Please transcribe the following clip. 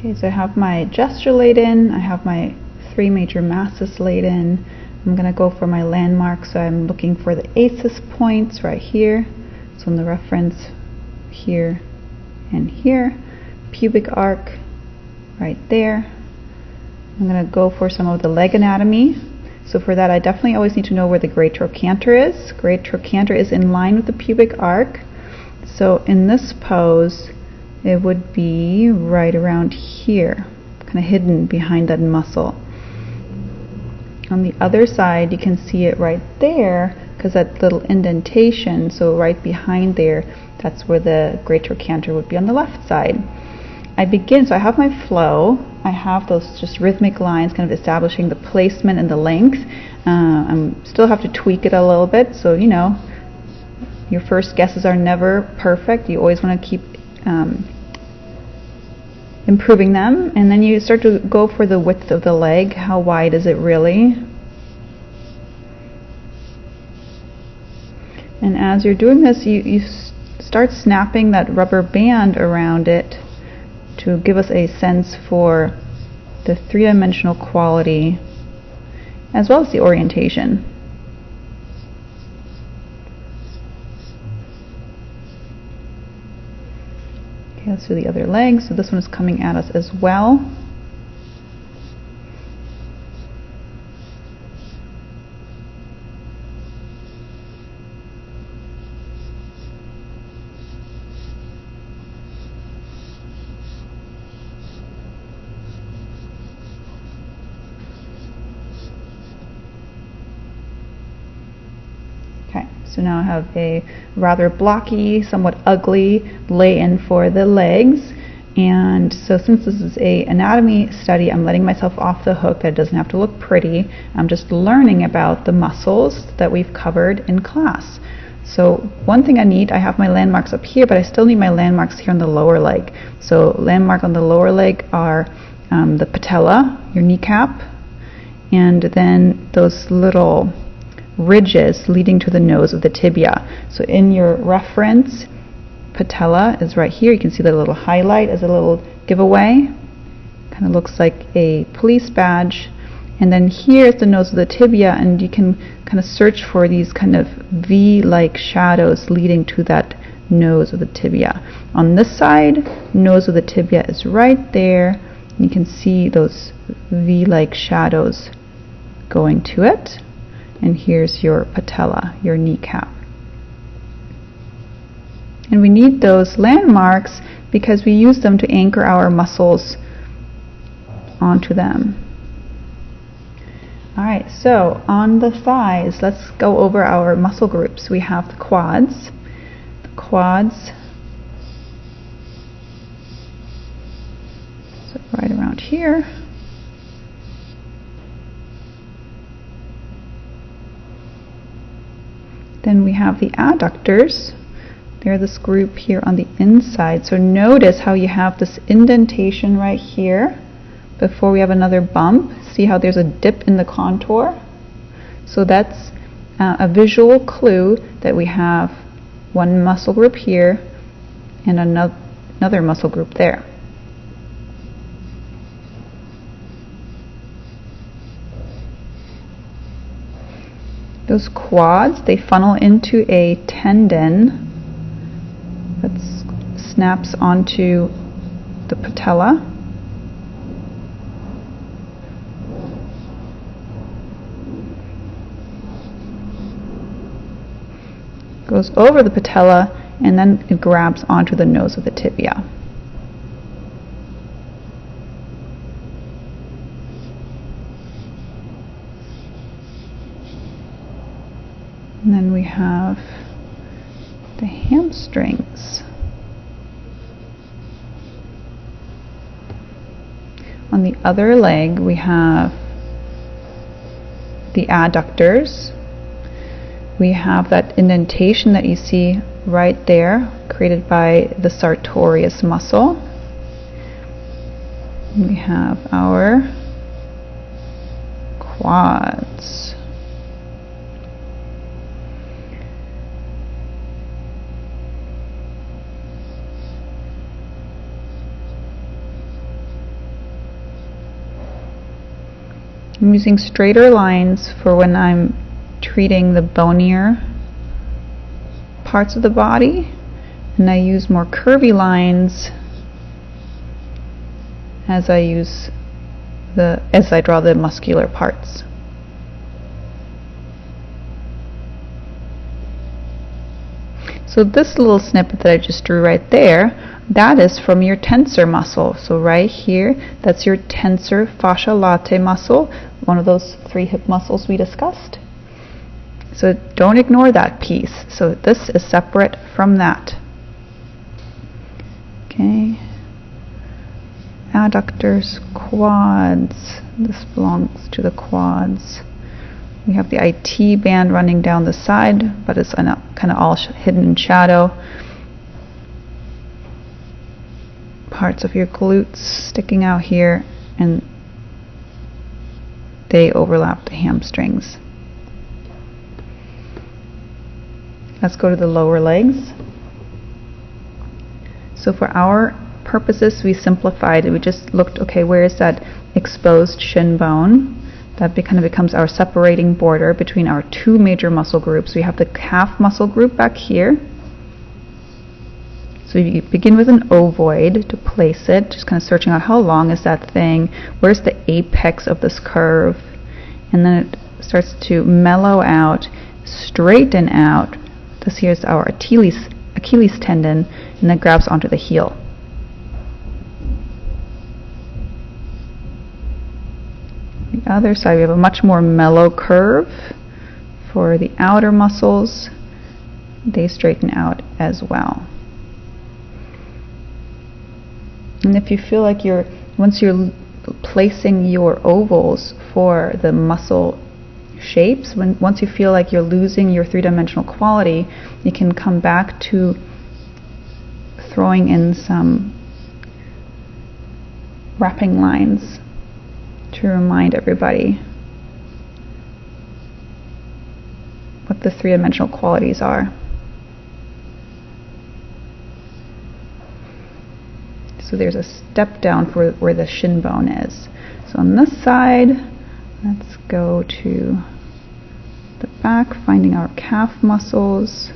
Okay, so I have my gesture laid in, I have my 3 major masses laid in. I'm going to go for my landmark, so I'm looking for the ACES points right here. So in the reference here and here. Pubic arc right there. I'm going to go for some of the leg anatomy. So for that, I definitely always need to know where the great trochanter is. Great trochanter is in line with the pubic arc. So in this pose, it would be right around here, kind of hidden behind that muscle. On the other side, you can see it right there because that little indentation, so right behind there, that's where the great trochanter would be on the left side. I begin, so I have my flow, I have those just rhythmic lines kind of establishing the placement and the length. I still have to tweak it a little bit, so you know, your first guesses are never perfect. You always want to keep improving them, and then you start to go for the width of the leg. How wide is it really? And as you're doing this, you start snapping that rubber band around it to give us a sense for the 3-dimensional quality as well as the orientation. Okay, let's do the other leg. So this one is coming at us as well. Okay, so now I have a rather blocky, somewhat ugly lay-in for the legs. And so since this is an anatomy study, I'm letting myself off the hook that it doesn't have to look pretty. I'm just learning about the muscles that we've covered in class. So one thing I have my landmarks up here, but I still need my landmarks here on the lower leg. So landmark on the lower leg are the patella, your kneecap, and then those little ridges leading to the nose of the tibia. So in your reference, patella is right here. You can see the little highlight as a little giveaway. Kind of looks like a police badge. And then here is the nose of the tibia, and you can kind of search for these kind of V-like shadows leading to that nose of the tibia. On this side, nose of the tibia is right there. You can see those V-like shadows going to it. And here's your patella, your kneecap. And we need those landmarks because we use them to anchor our muscles onto them. Alright, so on the thighs, let's go over our muscle groups. We have the quads. The quads, so right around here. Then we have the adductors. They're this group here on the inside. So notice how you have this indentation right here before we have another bump. See how there's a dip in the contour? So that's a visual clue that we have one muscle group here and another muscle group there. Those quads, they funnel into a tendon that snaps onto the patella. Goes over the patella, and then it grabs onto the nose of the tibia. And then we have the hamstrings. On the other leg, we have the adductors. We have that indentation that you see right there, created by the sartorius muscle. And we have our quads. I'm using straighter lines for when I'm treating the bonier parts of the body, and I use more curvy lines as I draw the muscular parts. So this little snippet that I just drew right there, that is from your tensor muscle. So right here, that's your tensor fascia latae muscle, one of those 3 hip muscles we discussed. So don't ignore that piece. So this is separate from that. Okay. Adductors, quads. This belongs to the quads. We have the IT band running down the side, but it's kind of all hidden in shadow. Parts of your glutes sticking out here, and they overlap the hamstrings. Let's go to the lower legs. So for our purposes, we simplified it. We just looked, okay, where is that exposed shin bone? That kind of becomes our separating border between our 2 major muscle groups. We have the calf muscle group back here. So you begin with an ovoid to place it, just kind of searching out how long is that thing, where's the apex of this curve, and then it starts to mellow out, straighten out. This here's our Achilles tendon, and then grabs onto the heel. The other side, we have a much more mellow curve for the outer muscles. They straighten out as well. And if you feel like once you're placing your ovals for the muscle shapes, once you feel like you're losing your 3-dimensional quality, you can come back to throwing in some wrapping lines to remind everybody what the 3-dimensional qualities are. So there's a step down for where the shin bone is. So on this side, let's go to the back, finding our calf muscles.